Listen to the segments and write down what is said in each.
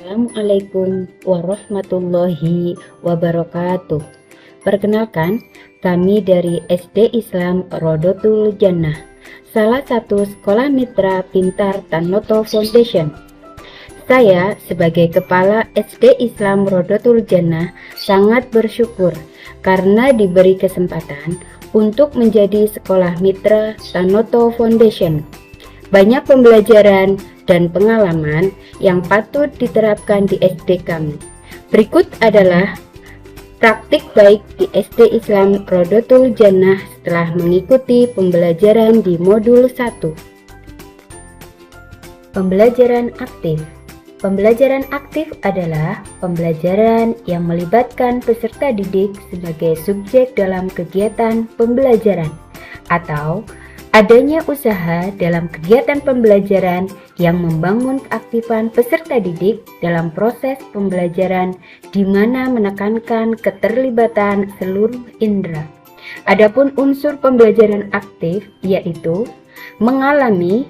Assalamualaikum warahmatullahi wabarakatuh. Perkenalkan, kami dari SD Islam Rodotul Jannah, salah satu sekolah mitra pintar Tanoto Foundation. Saya sebagai Kepala SD Islam Rodotul Jannah sangat bersyukur karena diberi kesempatan untuk menjadi sekolah mitra Tanoto Foundation. Banyak pembelajaran dan pengalaman yang patut diterapkan di SD kami. Berikut adalah praktik baik di SD Islam Rodotul Jannah setelah mengikuti pembelajaran di modul 1. Pembelajaran aktif. Pembelajaran aktif adalah pembelajaran yang melibatkan peserta didik sebagai subjek dalam kegiatan pembelajaran atau adanya usaha dalam kegiatan pembelajaran yang membangun keaktifan peserta didik dalam proses pembelajaran di mana menekankan keterlibatan seluruh indera. Adapun unsur pembelajaran aktif yaitu mengalami,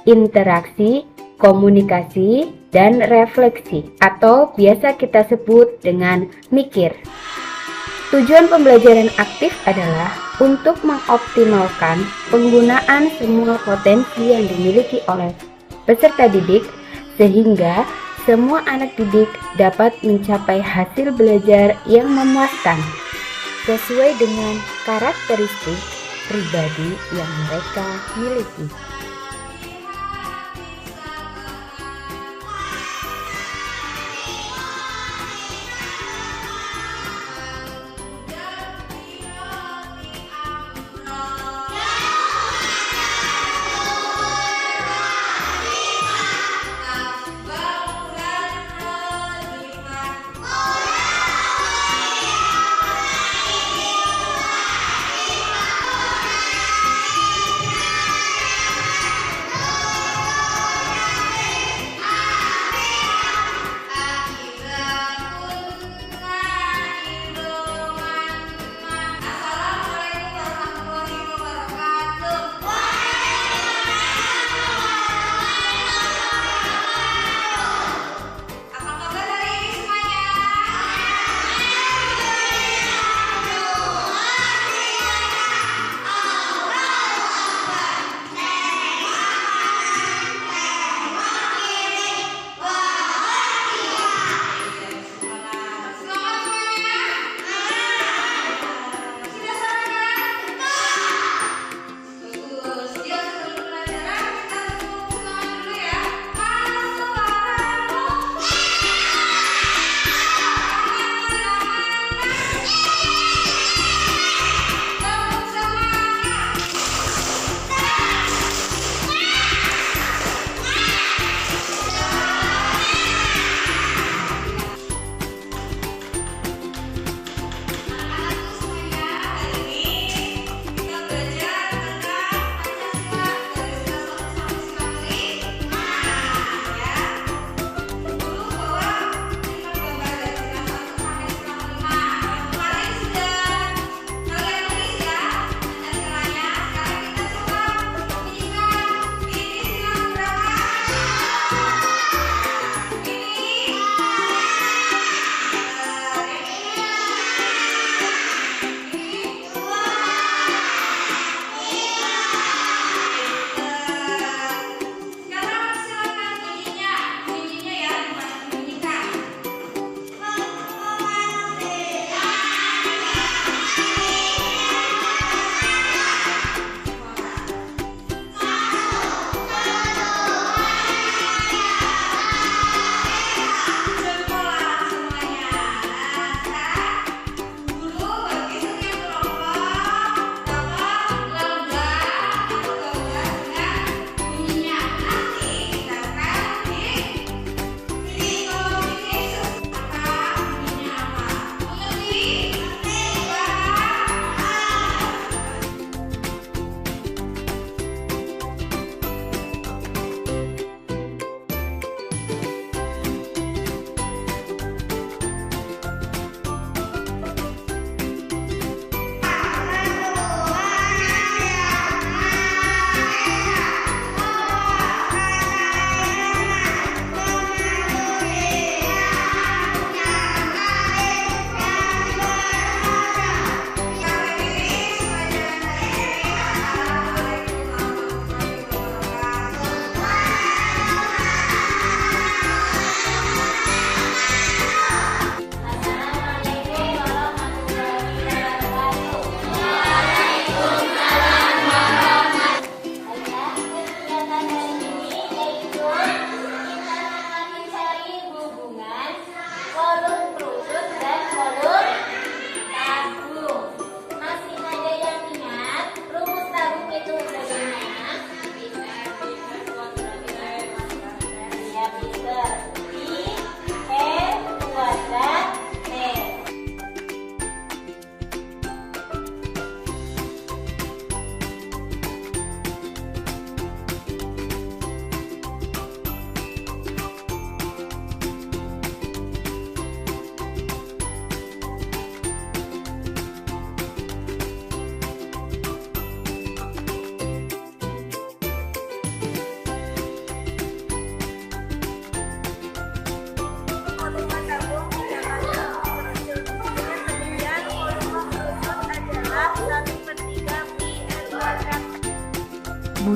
interaksi, komunikasi, dan refleksi atau biasa kita sebut dengan mikir. Tujuan pembelajaran aktif adalah untuk mengoptimalkan penggunaan semua potensi yang dimiliki oleh peserta didik sehingga semua anak didik dapat mencapai hasil belajar yang memuaskan sesuai dengan karakteristik pribadi yang mereka miliki.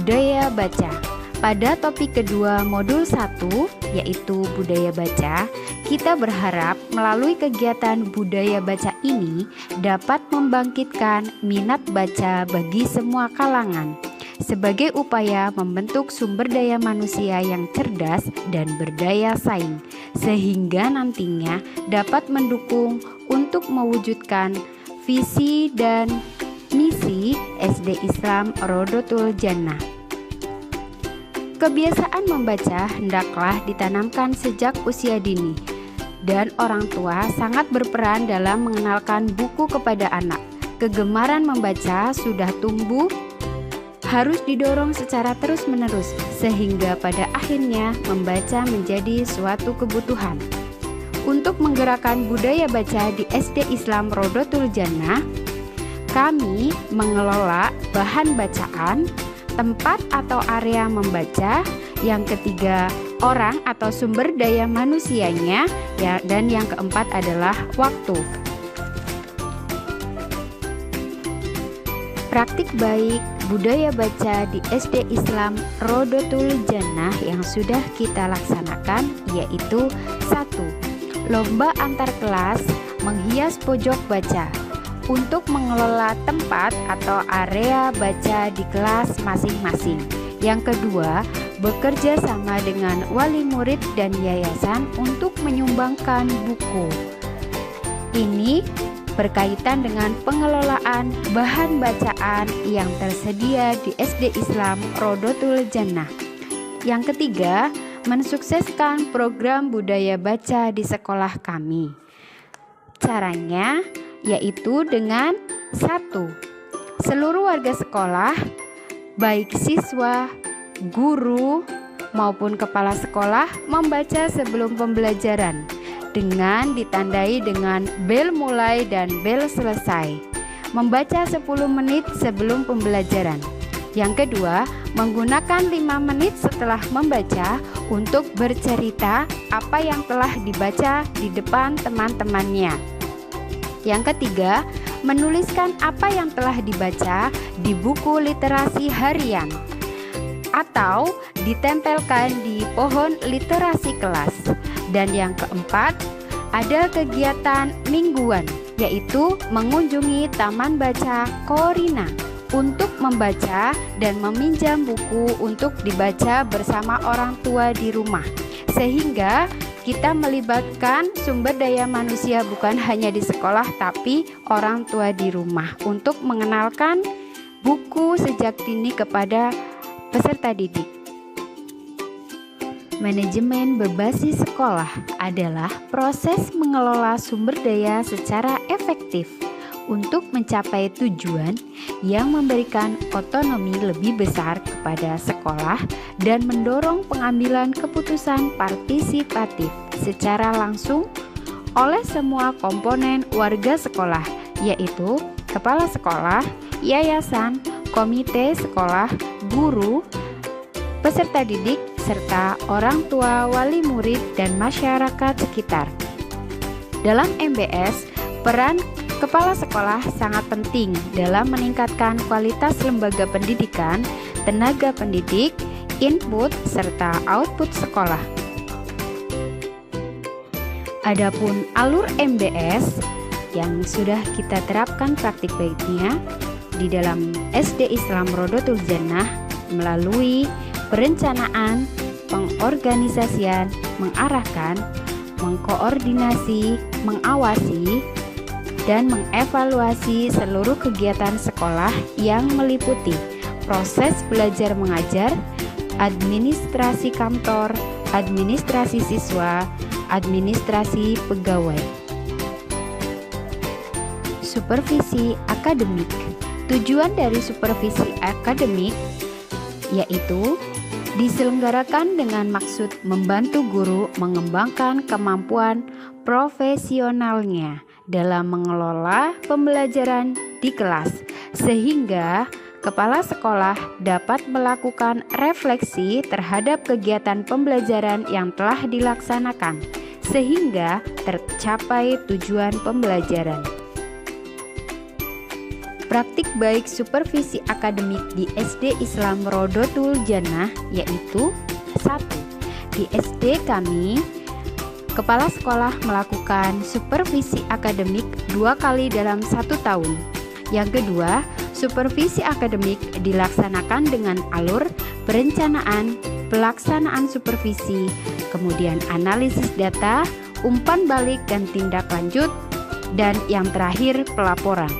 budaya baca. Pada topik kedua modul 1, yaitu budaya baca, kita berharap melalui kegiatan budaya baca ini dapat membangkitkan minat baca bagi semua kalangan, sebagai upaya membentuk sumber daya manusia yang cerdas dan berdaya saing, sehingga nantinya dapat mendukung untuk mewujudkan visi dan misi SD Islam Rodotul Jannah. Kebiasaan membaca hendaklah ditanamkan sejak usia dini, dan orang tua sangat berperan dalam mengenalkan buku kepada anak. Kegemaran membaca sudah tumbuh, harus didorong secara terus-menerus, sehingga pada akhirnya membaca menjadi suatu kebutuhan. Untuk menggerakkan budaya baca di SD Islam Rodotul Jannah, kami mengelola bahan bacaan, tempat atau area membaca, yang ketiga orang atau sumber daya manusianya, dan yang keempat adalah waktu. Praktik baik budaya baca di SD Islam Rodotul Jannah yang sudah kita laksanakan yaitu 1. Lomba antar kelas menghias pojok baca. Untuk mengelola tempat atau area baca di kelas masing-masing. Yang kedua, bekerja sama dengan wali murid dan yayasan untuk menyumbangkan buku. Ini berkaitan dengan pengelolaan bahan bacaan yang tersedia di SD Islam Rodotul Jannah. Yang ketiga, mensukseskan program budaya baca di sekolah kami. Caranya yaitu dengan 1. Seluruh warga sekolah, baik siswa, guru, maupun kepala sekolah membaca sebelum pembelajaran dengan ditandai dengan bel mulai dan bel selesai. Membaca 10 menit sebelum pembelajaran. Yang kedua, menggunakan 5 menit setelah membaca untuk bercerita apa yang telah dibaca di depan teman-temannya. Yang ketiga, menuliskan apa yang telah dibaca di buku literasi harian atau ditempelkan di pohon literasi kelas. Dan yang keempat, ada kegiatan mingguan, yaitu mengunjungi Taman Baca Korina untuk membaca dan meminjam buku untuk dibaca bersama orang tua di rumah, sehingga kita melibatkan sumber daya manusia bukan hanya di sekolah tapi orang tua di rumah untuk mengenalkan buku sejak dini kepada peserta didik. Manajemen berbasis sekolah adalah proses mengelola sumber daya secara efektif untuk mencapai tujuan yang memberikan otonomi lebih besar kepada sekolah dan mendorong pengambilan keputusan partisipatif secara langsung oleh semua komponen warga sekolah, yaitu kepala sekolah, yayasan, komite sekolah, guru, peserta didik, serta orang tua, wali murid, dan masyarakat sekitar. Dalam MBS, peran kepala sekolah sangat penting dalam meningkatkan kualitas lembaga pendidikan, tenaga pendidik, input, serta output sekolah. Adapun alur MBS yang sudah kita terapkan praktik baiknya di dalam SD Islam Rodotul Jannah melalui perencanaan, pengorganisasian, mengarahkan, mengkoordinasi, mengawasi, dan mengevaluasi seluruh kegiatan sekolah yang meliputi proses belajar mengajar, administrasi kantor, administrasi siswa, administrasi pegawai. Supervisi akademik. Tujuan dari supervisi akademik yaitu diselenggarakan dengan maksud membantu guru mengembangkan kemampuan profesionalnya dalam mengelola pembelajaran di kelas, sehingga kepala sekolah dapat melakukan refleksi terhadap kegiatan pembelajaran yang telah dilaksanakan, sehingga tercapai tujuan pembelajaran. Praktik baik supervisi akademik di SD Islam Rodotul Jannah yaitu 1. Di SD kami, kepala sekolah melakukan supervisi akademik 2 kali dalam 1 tahun. Yang kedua, supervisi akademik dilaksanakan dengan alur perencanaan, pelaksanaan supervisi, kemudian analisis data, umpan balik dan tindak lanjut, dan yang terakhir pelaporan.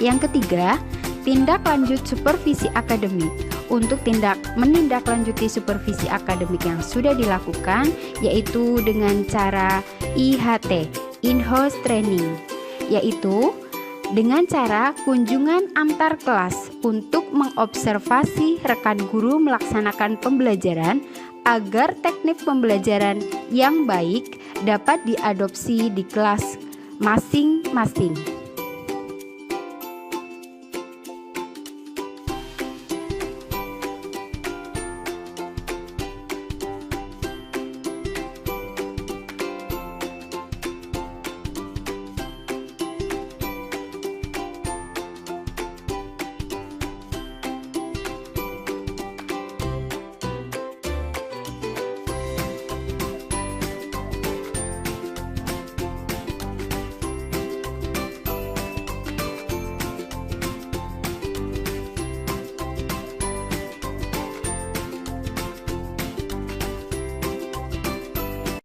Yang ketiga, tindak lanjut supervisi akademik. Untuk menindaklanjuti supervisi akademik yang sudah dilakukan yaitu dengan cara IHT, in-house training, yaitu dengan cara kunjungan antar kelas untuk mengobservasi rekan guru melaksanakan pembelajaran agar teknik pembelajaran yang baik dapat diadopsi di kelas masing-masing.